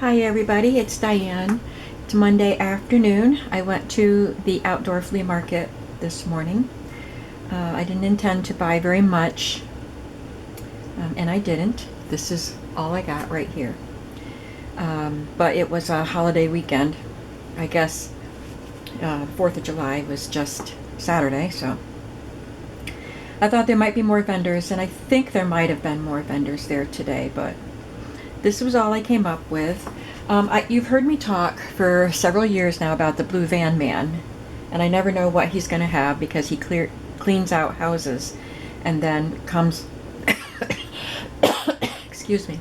Hi everybody, it's Diane. It's Monday afternoon. I went to the outdoor flea market this morning. I didn't intend to buy very much, and I didn't. This is all I got right here. But it was a holiday weekend. I guess 4th of July was just Saturday, so I thought there might be more vendors, and I think there might have been more vendors there today, but this was all I came up with. You've heard me talk for several years now about the Blue Van Man, and I never know what he's going to have because he cleans out houses and then comes, excuse me,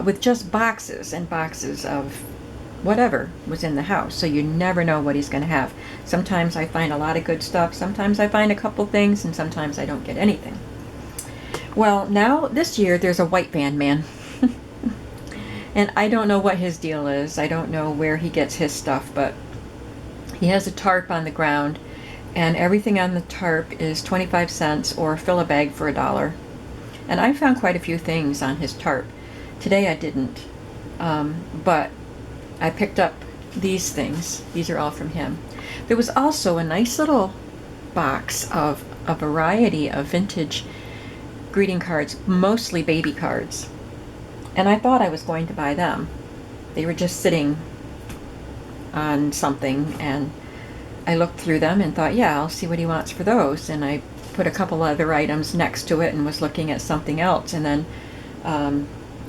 with just boxes and boxes of whatever was in the house. So you never know what he's going to have. Sometimes I find a lot of good stuff, sometimes I find a couple things, and sometimes I don't get anything. Well, now this year there's a white van man. And I don't know what his deal is. I don't know where he gets his stuff, but he has a tarp on the ground, and everything on the tarp is 25 cents or fill a bag for $1. And I found quite a few things on his tarp. Today I didn't, but I picked up these things. These are all from him. There was also a nice little box of a variety of vintage greeting cards, mostly baby cards. And I thought I was going to buy them. They were just sitting on something, and I looked through them and thought, yeah, I'll see what he wants for those. And I put a couple other items next to it and was looking at something else. And then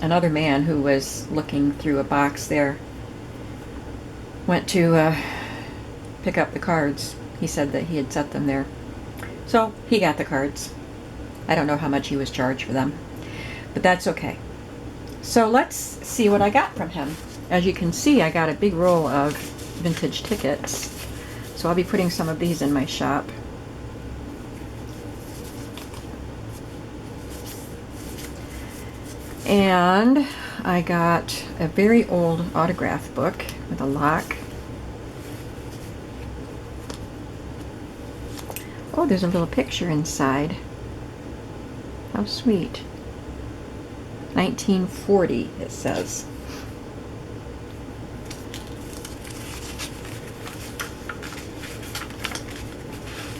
another man who was looking through a box there went to pick up the cards. He said that he had set them there. So he got the cards. I don't know how much he was charged for them, but that's okay. So let's see what I got from him. As you can see, I got a big roll of vintage tickets. So I'll be putting some of these in my shop. And I got a very old autograph book with a lock. Oh, there's a little picture inside. How sweet. 1940, it says.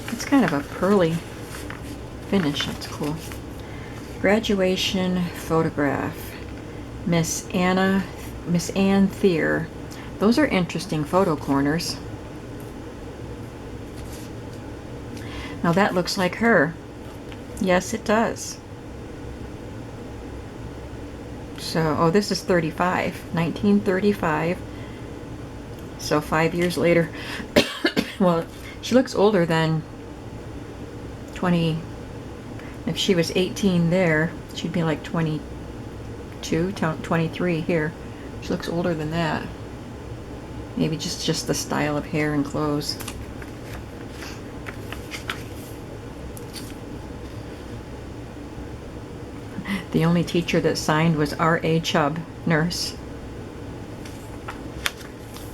It's kind of a pearly finish. That's cool. Graduation photograph. Miss Anne Thier. Those are interesting photo corners. Now that looks like her. Yes, it does. So, oh, this is 1935. So 5 years later. Well, she looks older than 20. If she was 18 there, she'd be like 22, 23 here. She looks older than that. Maybe just the style of hair and clothes. The only teacher that signed was R.A. Chubb, nurse.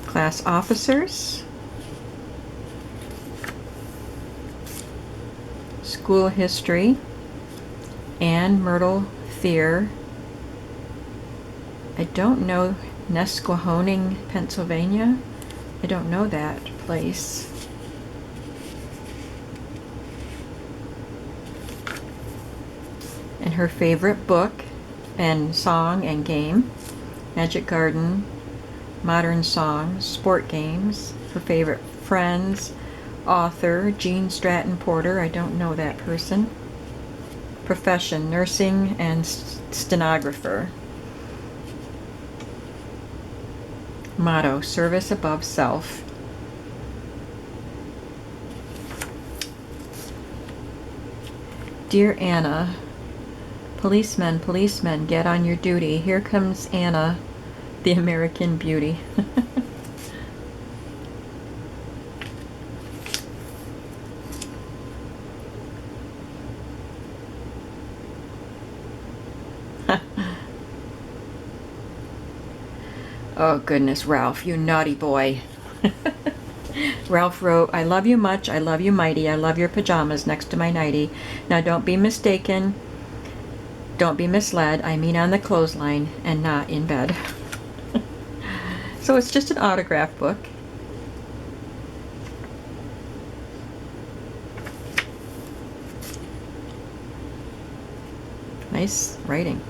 Class officers. School history. Anne Myrtle Thier. I don't know Nesquehoning, Pennsylvania. I don't know that place. And her favorite book and song and game, Magic Garden, Modern Songs, Sport Games. Her favorite friends, author Jean Stratton Porter. I don't know that person. Profession, nursing and stenographer. Motto, service above self. Dear Anna, policemen, policemen, get on your duty. Here comes Anna, the American beauty. Oh goodness, Ralph, you naughty boy. Ralph wrote, I love you much, I love you mighty, I love your pajamas next to my nightie. Now don't be mistaken, don't be misled, I mean on the clothesline and not in bed. So it's just an autograph book. Nice writing.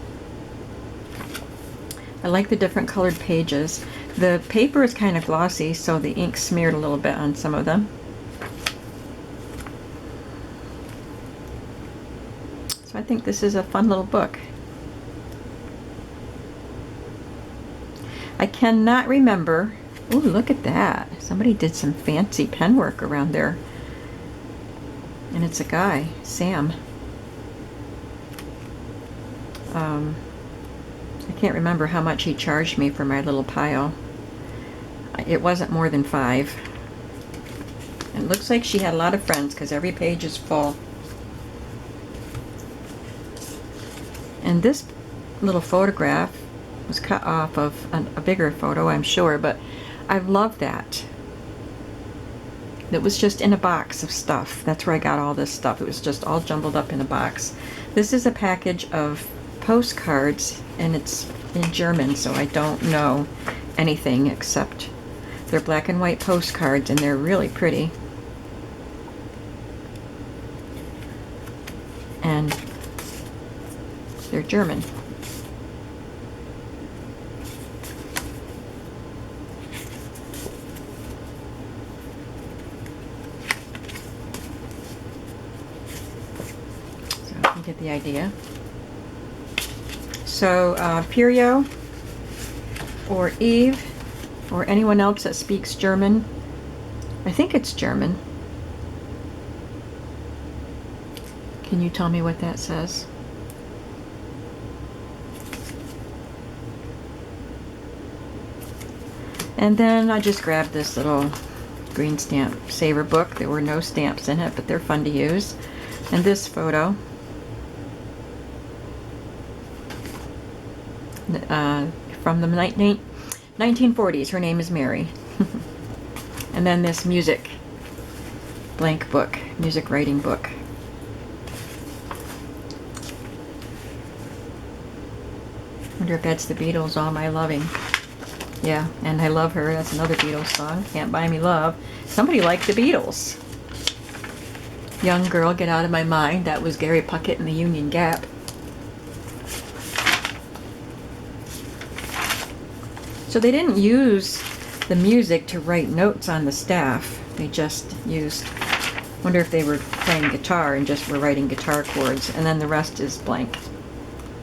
I like the different colored pages. The paper is kind of glossy, so the ink smeared a little bit on some of them. So I think this is a fun little book. I cannot remember. Oh, look at that. Somebody did some fancy pen work around there. And it's a guy, Sam. I can't remember how much he charged me for my little pile. It wasn't more than $5. It looks like she had a lot of friends because every page is full. And this little photograph was cut off of a bigger photo, I'm sure, but I love that. It was just in a box of stuff. That's where I got all this stuff. It was just all jumbled up in a box. This is a package of postcards, and it's in German, so I don't know anything except they're black and white postcards, and they're really pretty. And they're German. So you can get the idea. So Pirio or Eve or anyone else that speaks German, I think it's German. Can you tell me what that says? And then I just grabbed this little green stamp saver book. There were no stamps in it, but they're fun to use. And this photo. From the 1940s. Her name is Mary. And then this music blank book, music writing book. Wonder if that's the Beatles, All My Loving. Yeah, and I Love Her. That's another Beatles song. Can't Buy Me Love. Somebody liked the Beatles. Young Girl, Get Out of My Mind. That was Gary Puckett and the Union Gap. So they didn't use the music to write notes on the staff. They just used, wonder if they were playing guitar and just were writing guitar chords, and then the rest is blank.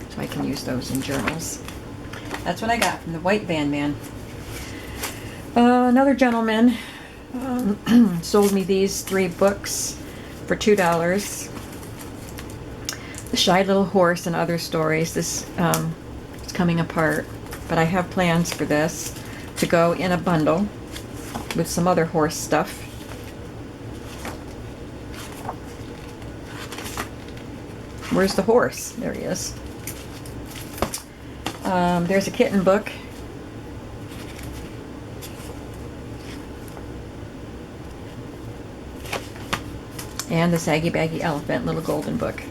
So I can use those in journals. That's what I got from the White Van Man. Another gentleman sold me these 3 books for $2. The Shy Little Horse and Other Stories. This is coming apart. But I have plans for this to go in a bundle with some other horse stuff. Where's the horse? There he is. There's a kitten book. And the Saggy Baggy Elephant little golden book.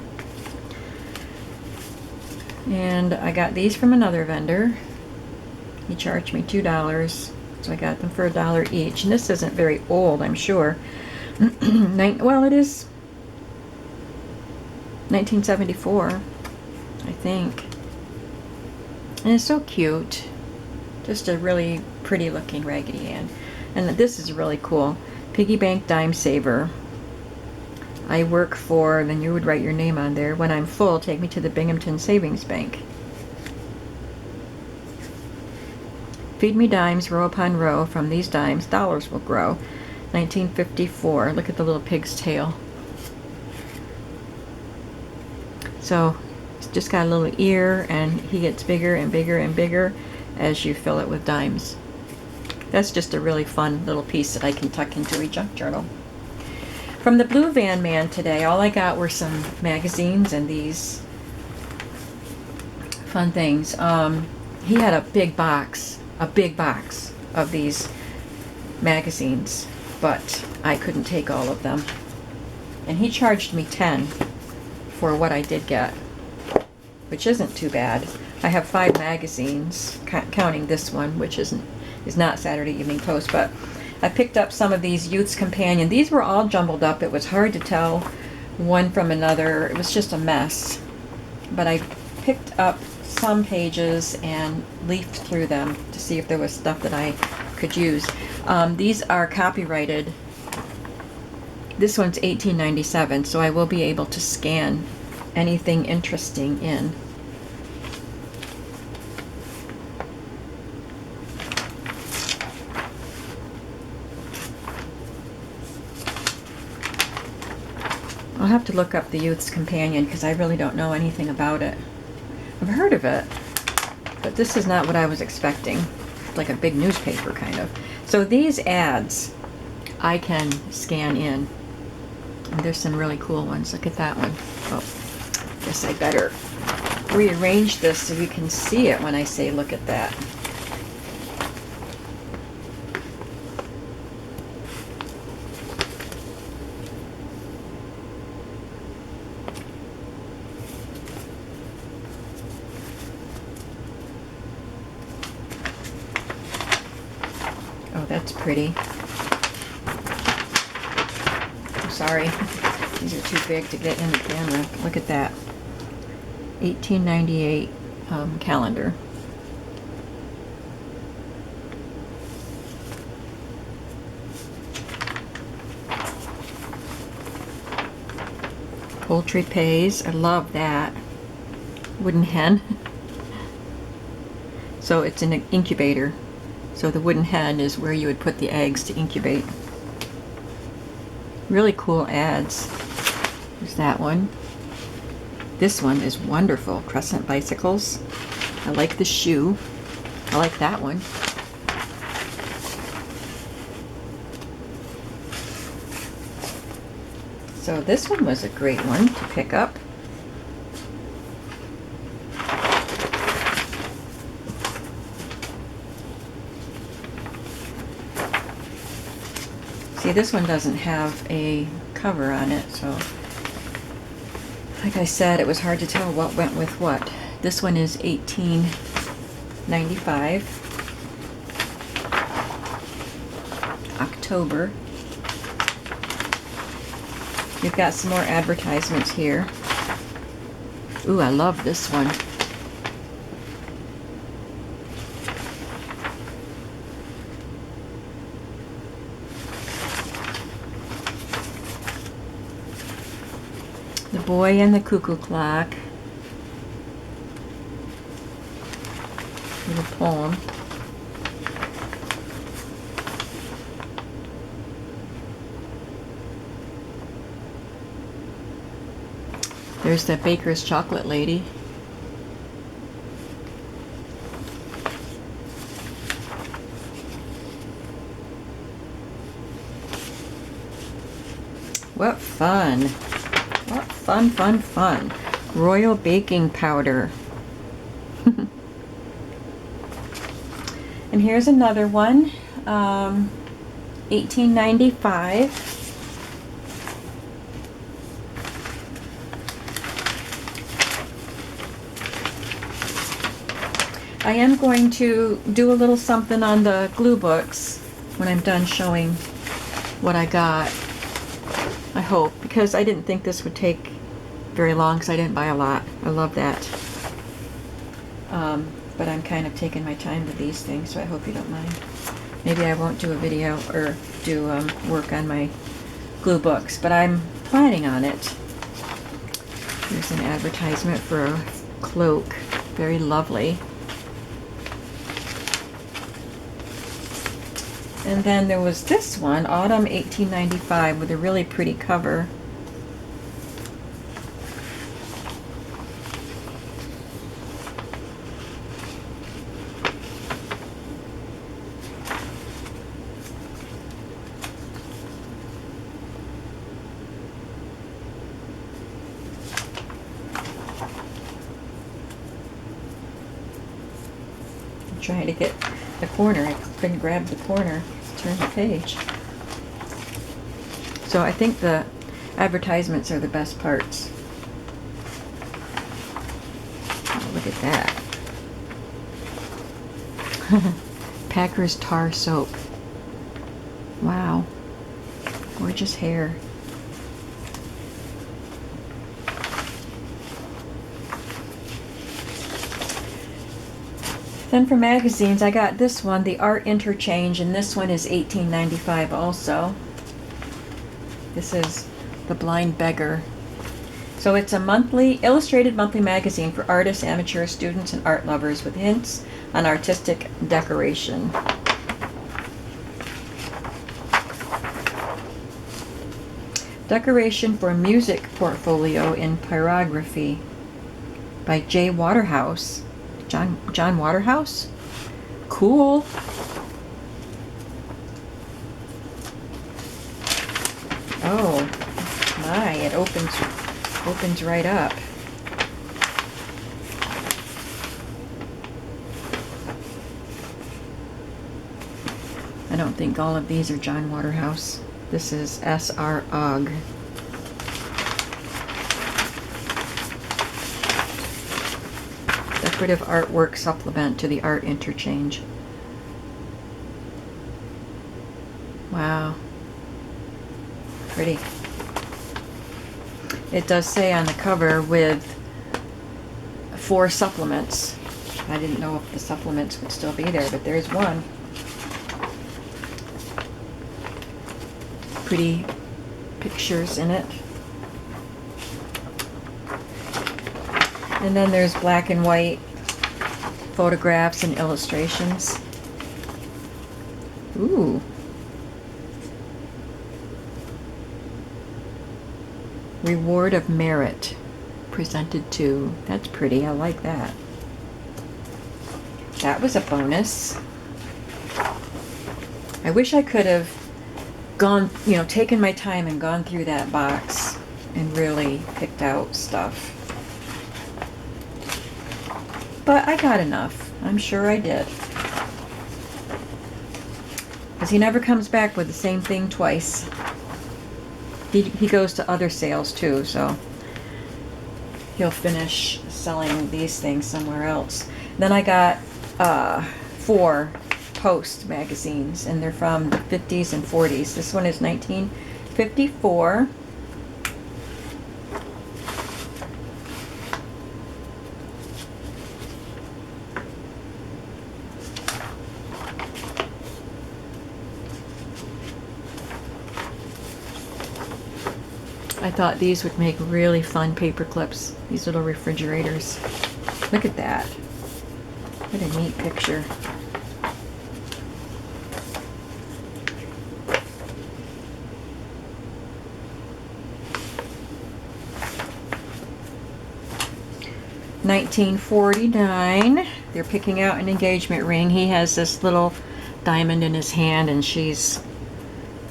And I got these from another vendor. He charged me $2, so I got them for $1 each. And this isn't very old, I'm sure. Well, it is 1974, I think. And it's so cute. Just a really pretty looking Raggedy Ann. And this is really cool. Piggy Bank Dime Saver. I work for, then you would write your name on there. When I'm full, take me to the Binghamton Savings Bank. Feed me dimes, row upon row. From these dimes, dollars will grow. 1954. Look at the little pig's tail. So, it's just got a little ear, and he gets bigger and bigger and bigger as you fill it with dimes. That's just a really fun little piece that I can tuck into a junk journal. From the Blue Van Man today, all I got were some magazines and these fun things. He had a big box of these magazines, but I couldn't take all of them. And he charged me $10 for what I did get, which isn't too bad. I have 5 magazines, counting this one, which is not Saturday Evening Post, but I picked up some of these Youth's Companion. These were all jumbled up. It was hard to tell one from another. It was just a mess. But I picked up some pages and leafed through them to see if there was stuff that I could use. These are copyrighted. This one's 1897, so I will be able to scan anything interesting in. I'll have to look up the Youth's Companion because I really don't know anything about it. I've heard of it, but this is not what I was expecting. It's like a big newspaper, kind of. So these ads I can scan in. And there's some really cool ones. Look at that one. Oh, guess I better rearrange this so you can see it when I say look at that. Oh, that's pretty. I'm sorry. These are too big to get in the camera. Look at that. 1898 calendar. Poultry pays. I love that. Wooden hen. So it's an incubator. So the wooden hen is where you would put the eggs to incubate. Really cool ads. There's that one. This one is wonderful. Crescent bicycles. I like the shoe. I like that one. So this one was a great one to pick up. See, this one doesn't have a cover on it, so like I said, it was hard to tell what went with what. This one is 1895, October. You've got some more advertisements here. Ooh, I love this one. The Boy and the Cuckoo Clock. Little poem. There's the Baker's Chocolate Lady. What fun. What fun, fun, fun. Royal Baking Powder. And here's another one. 1895. I am going to do a little something on the glue books when I'm done showing what I got. I hope, because I didn't think this would take very long because I didn't buy a lot. I love that. But I'm kind of taking my time with these things, so I hope you don't mind. Maybe I won't do a video or do work on my glue books, but I'm planning on it. Here's an advertisement for a cloak. Very lovely. And then there was this one, Autumn 1895, with a really pretty cover. I'm trying to get the corner. I couldn't grab the corner. Turn the page. So I think the advertisements are the best parts. Oh, look at that. Packers Tar Soap. Wow. Gorgeous hair. Then for magazines, I got this one, the Art Interchange, and this one is $18.95 also. This is The Blind Beggar. So it's a illustrated monthly magazine for artists, amateurs, students, and art lovers with hints on artistic decoration. Decoration for Music Portfolio in Pyrography by J. Waterhouse. John Waterhouse? Cool. Oh my, it opens right up. I don't think all of these are John Waterhouse. This is S.R. Ogg. Decorative artwork supplement to the Art Interchange. Wow. Pretty. It does say on the cover with 4 supplements. I didn't know if the supplements would still be there, but there's one. Pretty pictures in it. And then there's black and white photographs and illustrations. Ooh. Reward of Merit presented to. That's pretty. I like that. That was a bonus. I wish I could have gone, taken my time and gone through that box and really picked out stuff. But I got enough. I'm sure I did. Because he never comes back with the same thing twice. He goes to other sales too, so he'll finish selling these things somewhere else. Then I got 4 Post magazines, and they're from the 50s and 40s. This one is 1954. I thought these would make really fun paper clips, these little refrigerators. Look at that. What a neat picture. $19.49. They're picking out an engagement ring. He has this little diamond in his hand, and she's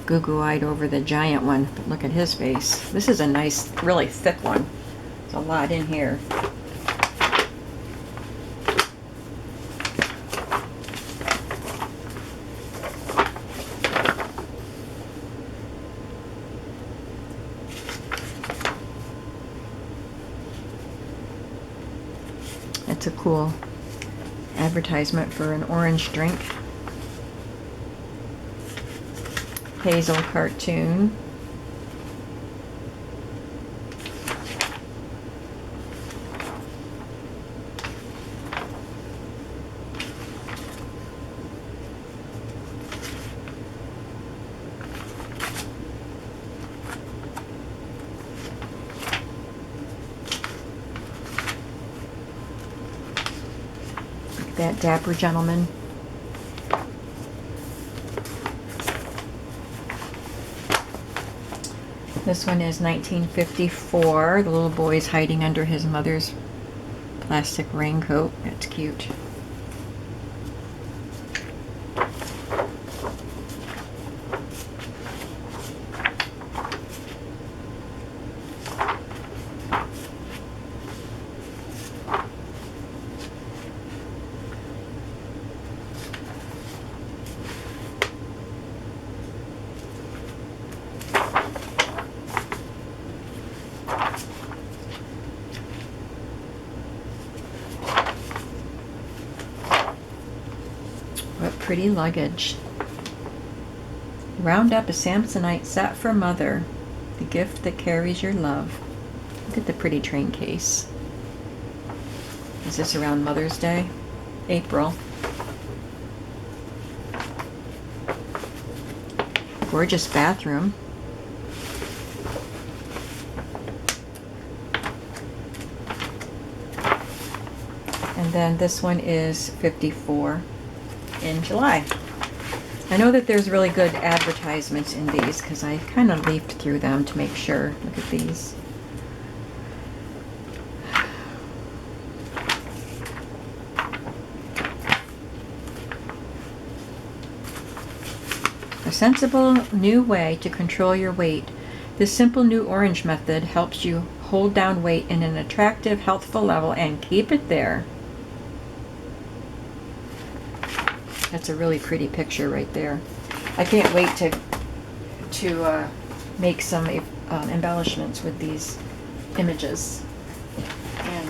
goo-goo-eyed over the giant one. But look at his face. This is a nice, really thick one. There's a lot in here. It's a cool advertisement for an orange drink. Hazel cartoon. Look at that dapper gentleman. This one is 1954. The little boy's hiding under his mother's plastic raincoat. That's cute. pretty luggage. Round up a Samsonite set for mother, the gift that carries your love. Look at the pretty train case. Is this around Mother's Day? April. Gorgeous bathroom. And then this one is 54 in July. I know that there's really good advertisements in these because I kind of leafed through them to make sure. Look at these. A sensible new way to control your weight. This simple new orange method helps you hold down weight in an attractive, healthful level and keep it there. That's a really pretty picture right there. I can't wait to make some embellishments with these images and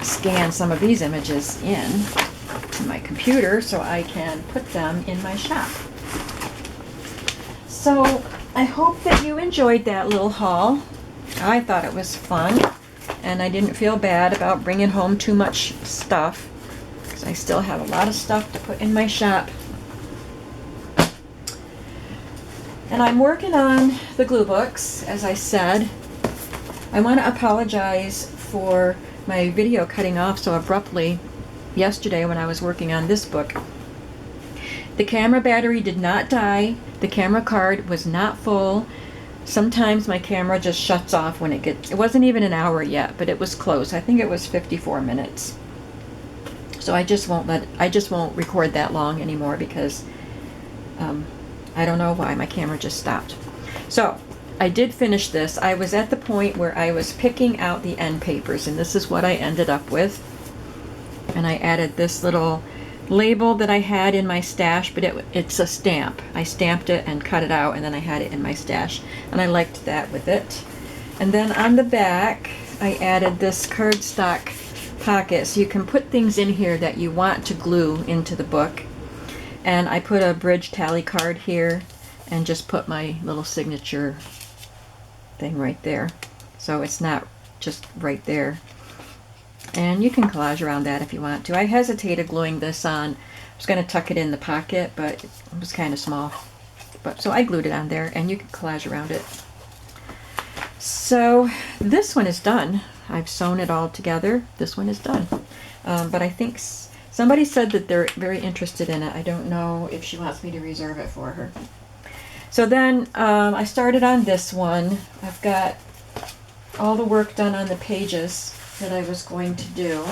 scan some of these images in to my computer so I can put them in my shop. So I hope that you enjoyed that little haul. I thought it was fun, and I didn't feel bad about bringing home too much stuff. I still have a lot of stuff to put in my shop. And I'm working on the glue books, as I said. I want to apologize for my video cutting off so abruptly yesterday when I was working on this book. The camera battery did not die. The camera card was not full. Sometimes my camera just shuts off when it wasn't even an hour yet, but it was close. I think it was 54 minutes. So I just won't record that long anymore because I don't know why my camera just stopped. So I did finish this. I was at the point where I was picking out the end papers, and this is what I ended up with. And I added this little label that I had in my stash, but it's a stamp. I stamped it and cut it out, and then I had it in my stash, and I liked that with it. And then on the back I added this cardstock pocket, so you can put things in here that you want to glue into the book. And I put a bridge tally card here and just put my little signature thing right there, so it's not just right there. And you can collage around that if you want to. I hesitated gluing this on. I was going to tuck it in the pocket, but it was kind of small. So I glued it on there, and you can collage around it. So this one is done. I've sewn it all together. This one is done. But I think somebody said that they're very interested in it. I don't know if she wants me to reserve it for her. So then I started on this one. I've got all the work done on the pages that I was going to do.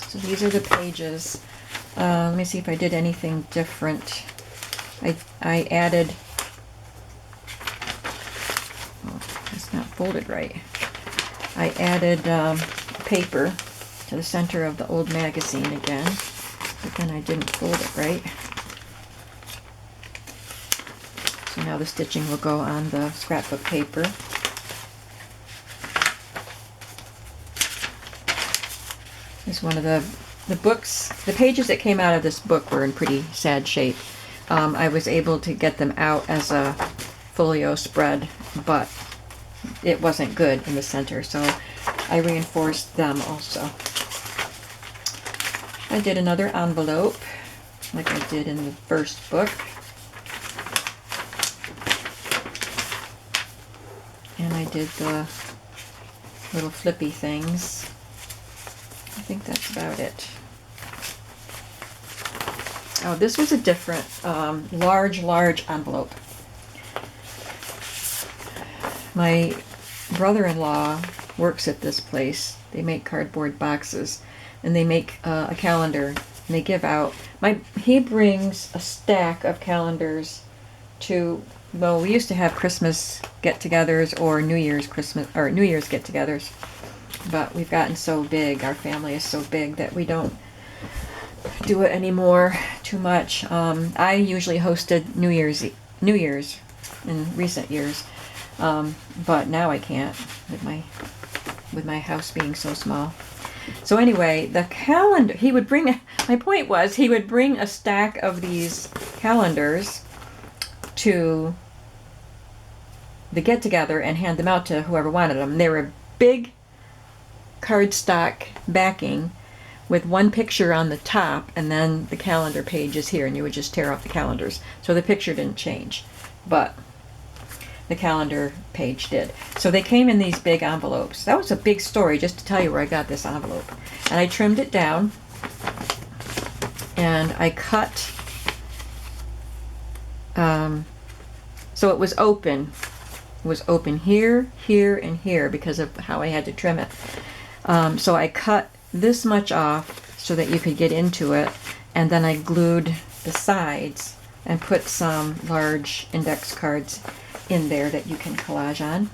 So these are the pages. Let me see if I did anything different. I added, oh, it's not folded right. I added paper to the center of the old magazine again, but then I didn't fold it right. So now the stitching will go on the scrapbook paper. It's one of the books. The pages that came out of this book were in pretty sad shape. I was able to get them out as a folio spread, but it wasn't good in the center, so I reinforced them also. I did another envelope, like I did in the first book. And I did the little flippy things. I think that's about it. Oh, this was a different large envelope. My brother-in-law works at this place. They make cardboard boxes, and they make a calendar, and they give out. He brings a stack of calendars to. Well, we used to have Christmas get-togethers or New Year's get-togethers, but we've gotten so big. Our family is so big that we don't do it anymore too much. I usually hosted New Year's in recent years, but now I can't with my house being so small. So anyway, the calendar, he would bring, my point was, he would bring a stack of these calendars to the get-together and hand them out to whoever wanted them. They were big cardstock backing with one picture on the top, and then the calendar page is here, and you would just tear off the calendars. So the picture didn't change, but the calendar page did. So they came in these big envelopes. That was a big story, just to tell you where I got this envelope. And I trimmed it down, and I cut, so it was open. It was open here, here, and here because of how I had to trim it. So I cut this much off so that you could get into it, and then I glued the sides and put some large index cards in there that you can collage on.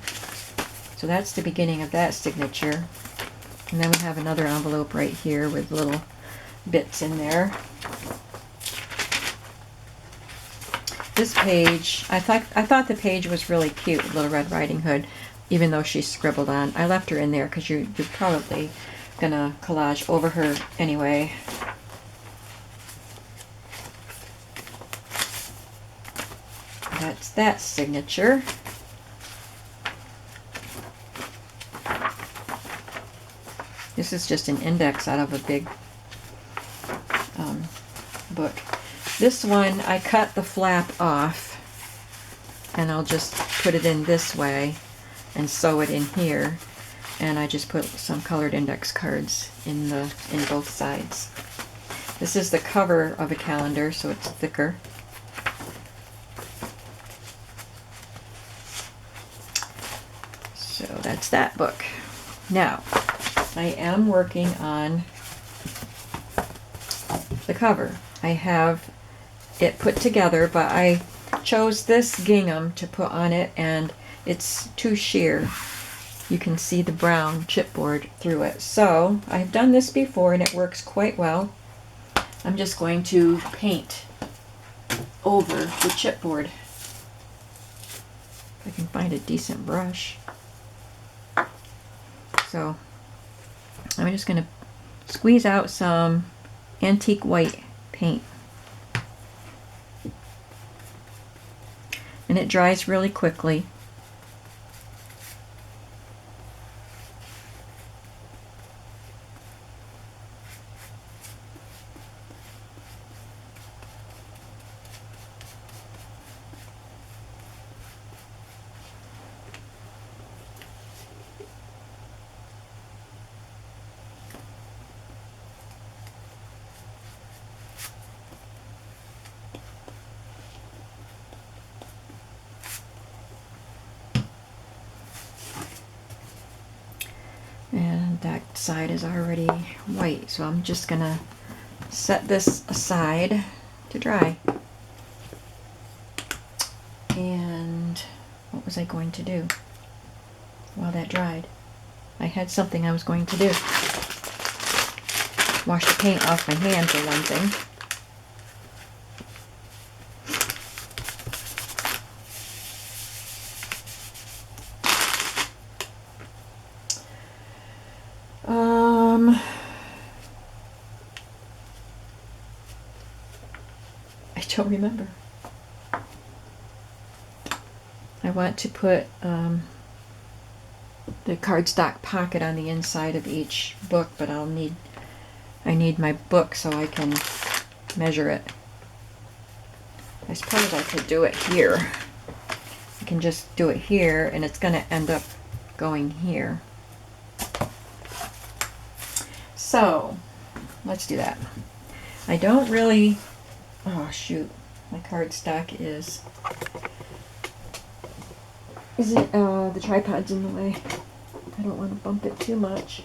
So that's the beginning of that signature. And then we have another envelope right here with little bits in there. This page, I thought the page was really cute, Little Red Riding Hood, even though she scribbled on. I left her in there because you're probably gonna collage over her anyway. That's that signature. This is just an index out of a big book. This one, I cut the flap off, and I'll just put it in this way and sew it in here. And I just put some colored index cards in both sides. This is the cover of a calendar, so it's thicker. So that's that book. Now, I am working on the cover. I have it put together, but I chose this gingham to put on it, and it's too sheer. You can see the brown chipboard through it. So I've done this before and it works quite well. I'm just going to paint over the chipboard. If I can find a decent brush. So I'm just going to squeeze out some antique white paint. And it dries really quickly. And that side is already white, so I'm just gonna set this aside to dry. And what was I going to do while that dried? I had something I was going to do. Wash the paint off my hand for one thing. I don't remember. I want to put the cardstock pocket on the inside of each book, but I need my book so I can measure it. I suppose I could do it here. I can just do it here, and it's going to end up going here. So let's do that. I don't really, oh shoot, my cardstock is it, the tripod's in the way. I don't want to bump it too much.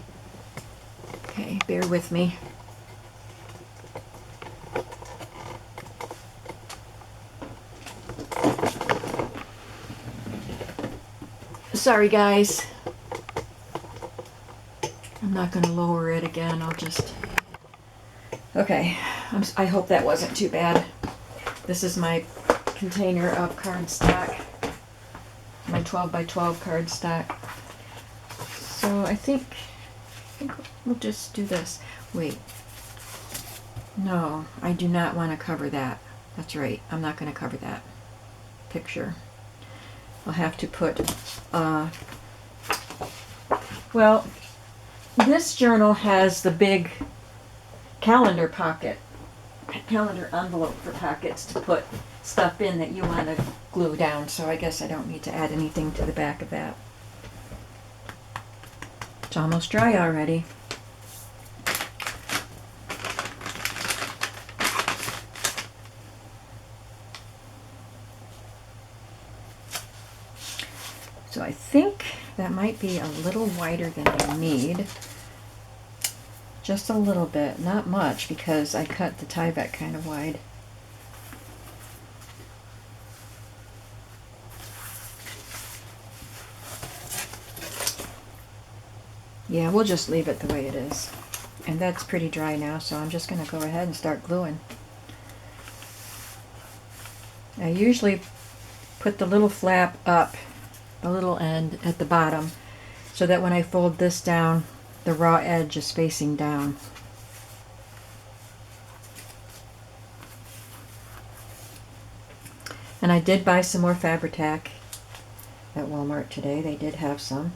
Okay, bear with me. Sorry guys. I'm not going to lower it again. I'll just... Okay. I hope that wasn't too bad. This is my container of cardstock. My 12 by 12 cardstock. So I think we'll just do this. Wait. No, I do not want to cover that. That's right. I'm not going to cover that picture. I'll have to put, well, this journal has the big calendar envelope for pockets to put stuff in that you want to glue down, so I guess I don't need to add anything to the back of that. It's almost dry already. So I think that might be a little wider than I need. Just a little bit, not much, because I cut the Tyvek kind of wide. Yeah, we'll just leave it the way it is. And that's pretty dry now, so I'm just going to go ahead and start gluing. I usually put the little flap up, the little end at the bottom, so that when I fold this down, the raw edge is facing down. And I did buy some more Fabri-Tac at Walmart today. They did have some.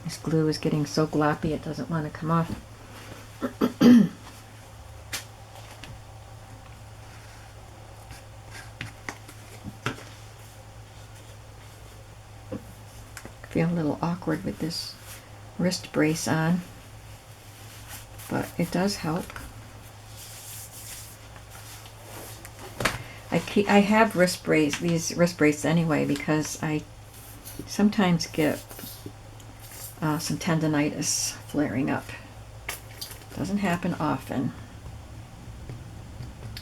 This glue is getting so gloppy it doesn't want to come off. I feel a little awkward with this wrist brace on, but it does help. I have these wrist braces anyway, because I sometimes get some tendonitis flaring up. Doesn't happen often.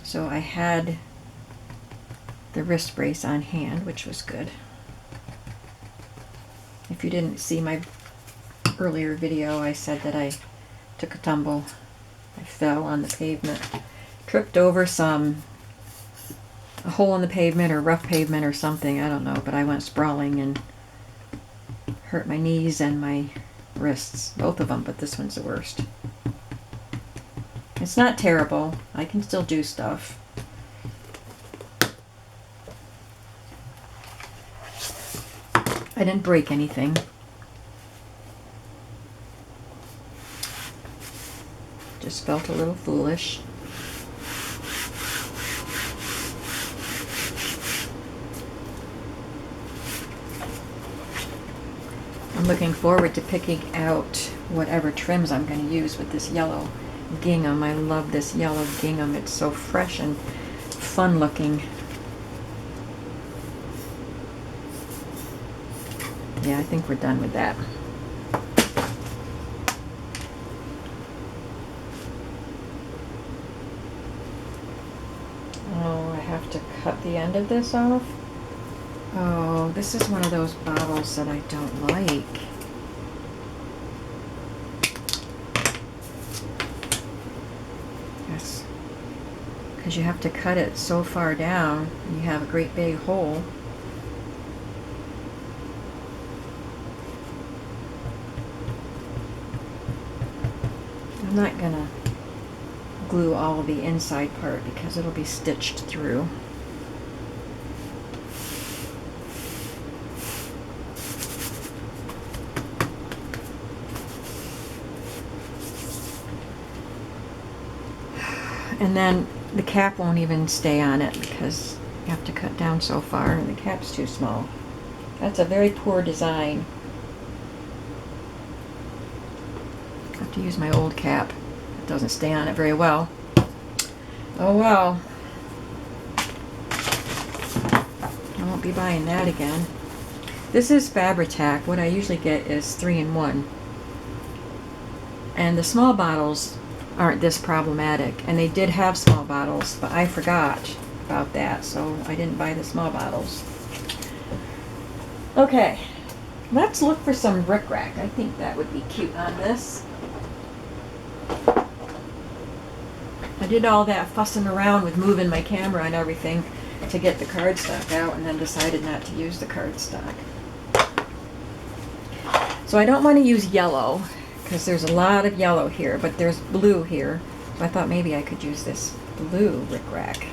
So I had the wrist brace on hand, which was good. If you didn't see my earlier video, I said that I took a tumble. I fell on the pavement, tripped over a hole in the pavement or rough pavement or something, I don't know, but I went sprawling and hurt my knees and my wrists, both of them, but this one's the worst. It's not terrible. I can still do stuff. I didn't break anything. Just felt a little foolish. I'm looking forward to picking out whatever trims I'm going to use with this yellow gingham. I love this yellow gingham. It's so fresh and fun looking. Yeah, I think we're done with that. Oh, I have to cut the end of this off. Oh, this is one of those bottles that I don't like. Yes. Because you have to cut it so far down, and you have a great big hole. I'm not gonna glue all of the inside part because it'll be stitched through. And then the cap won't even stay on it because you have to cut down so far and the cap's too small. That's a very poor design. I have to use my old cap. It doesn't stay on it very well. Oh well. I won't be buying that again. This is Fabri-Tac. What I usually get is 3-in-1. And the small bottles aren't this problematic, and they did have small bottles, but I forgot about that, so I didn't buy the small bottles. Okay, let's look for some rickrack. I think that would be cute on this. did all that fussing around with moving my camera and everything to get the cardstock out, and then decided not to use the cardstock. So I don't want to use yellow because there's a lot of yellow here, but there's blue here. So I thought maybe I could use this blue rickrack.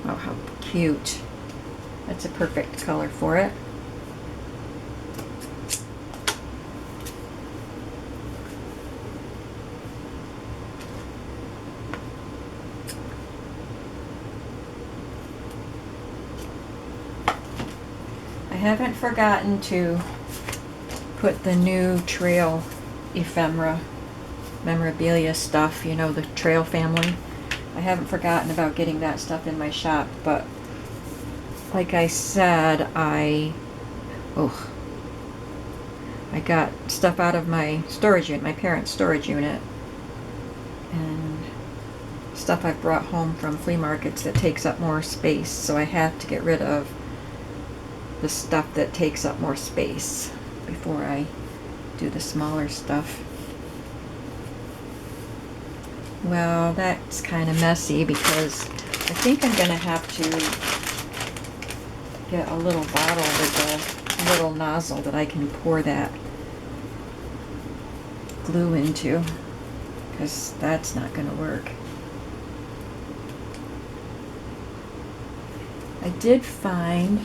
Oh, how cute. That's a perfect color for it. I haven't forgotten to put the new trail ephemera memorabilia stuff, you know, the trail family. I haven't forgotten about getting that stuff in my shop, but like I said, I got stuff out of my storage unit, my parents' storage unit, and stuff I've brought home from flea markets that takes up more space, so I have to get rid of the stuff that takes up more space before I do the smaller stuff. Well, that's kind of messy because I think I'm going to have to get a little bottle with a little nozzle that I can pour that glue into, because that's not going to work. I did find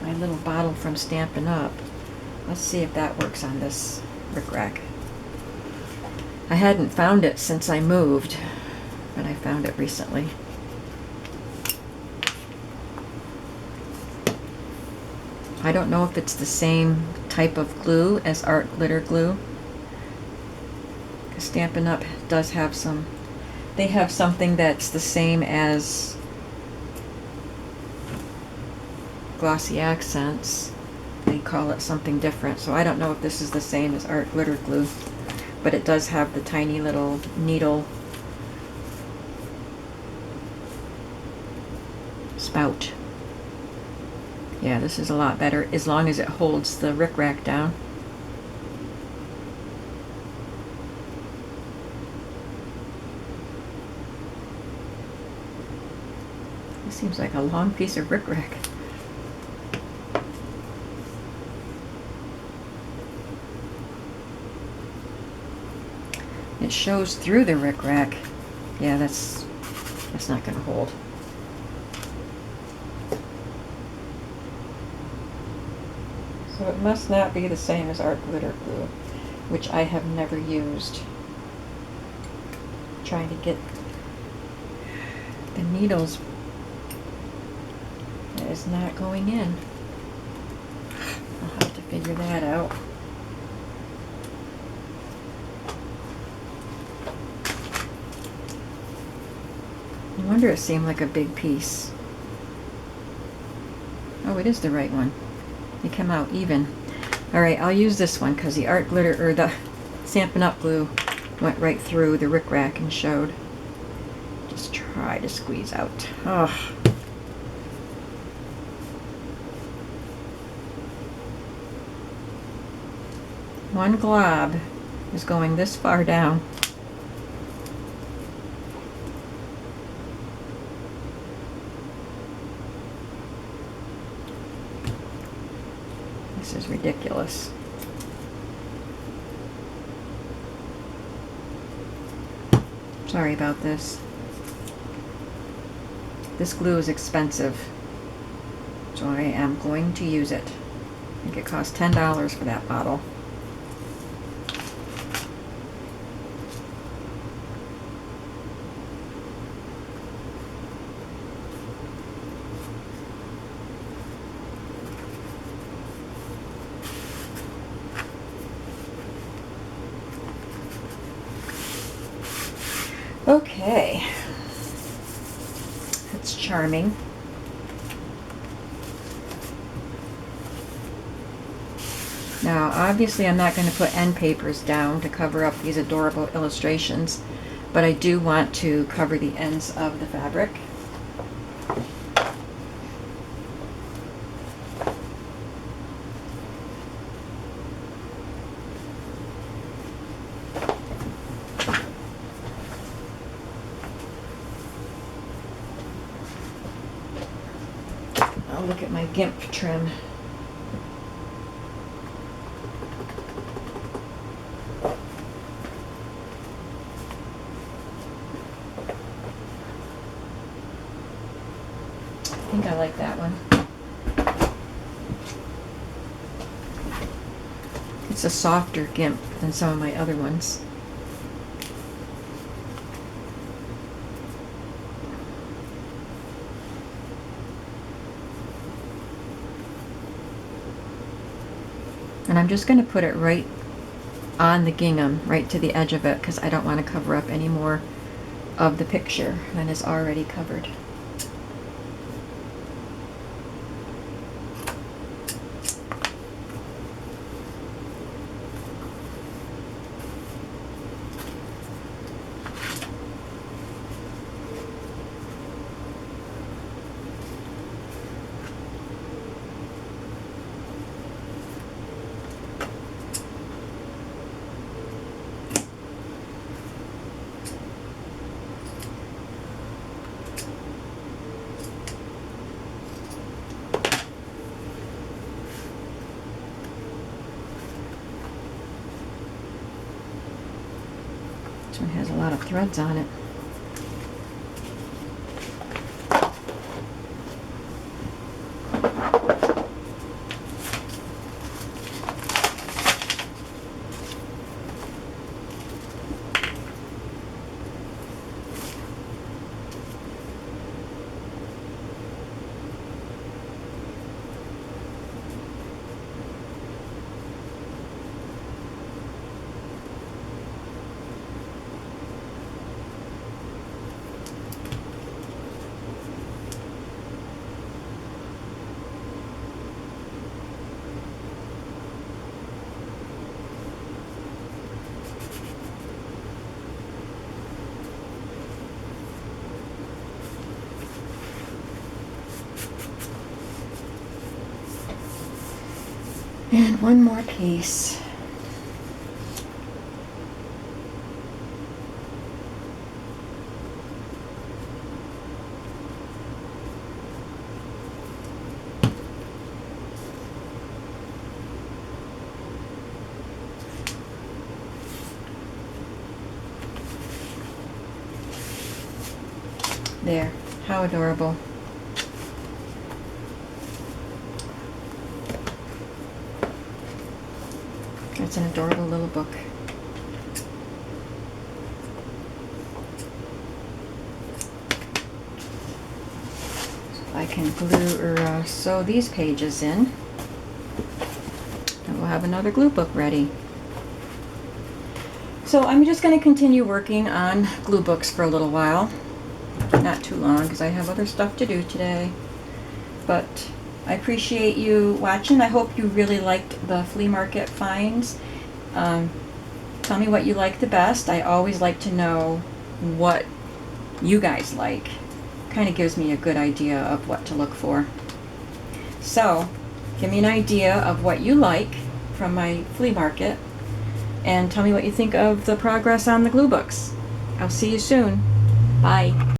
my little bottle from Stampin' Up. Let's see if that works on this rickrack. I hadn't found it since I moved, but I found it recently. I don't know if it's the same type of glue as art glitter glue. Stampin' Up does have some, they have something that's the same as Glossy Accents. They call it something different, so I don't know if this is the same as art glitter glue, but it does have the tiny little needle spout. Yeah, this is a lot better as long as it holds the rickrack down. This seems like a long piece of rickrack. It shows through the rickrack. Yeah, that's not going to hold. So it must not be the same as art glitter glue, which I have never used. Trying to get the needles. That is not going in. I'll have to figure that out. No wonder it seemed like a big piece. Oh, it is the right one. They come out even. Alright, I'll use this one because the art glitter, or the Stampin' Up glue went right through the rickrack and showed. Just try to squeeze out. Ugh. One glob is going this far down. This is ridiculous. Sorry about this. This glue is expensive, so I am going to use it. I think it cost $10 for that bottle. Okay, that's charming. Now, obviously I'm not going to put end papers down to cover up these adorable illustrations, but I do want to cover the ends of the fabric. I'll look at my GIMP trim. I think I like that one. It's a softer GIMP than some of my other ones. And I'm just going to put it right on the gingham, right to the edge of it, because I don't want to cover up any more of the picture than is already covered. This one has a lot of threads on it. And one more piece. There, how adorable. It's an adorable little book. I can glue or sew these pages in, and we'll have another glue book ready. So I'm just going to continue working on glue books for a little while. Not too long, because I have other stuff to do today. But I appreciate you watching. I hope you really liked the flea market finds. Tell me what you like the best. I always like to know what you guys like. Kind of gives me a good idea of what to look for. So, give me an idea of what you like from my flea market, and tell me what you think of the progress on the glue books. I'll see you soon. Bye.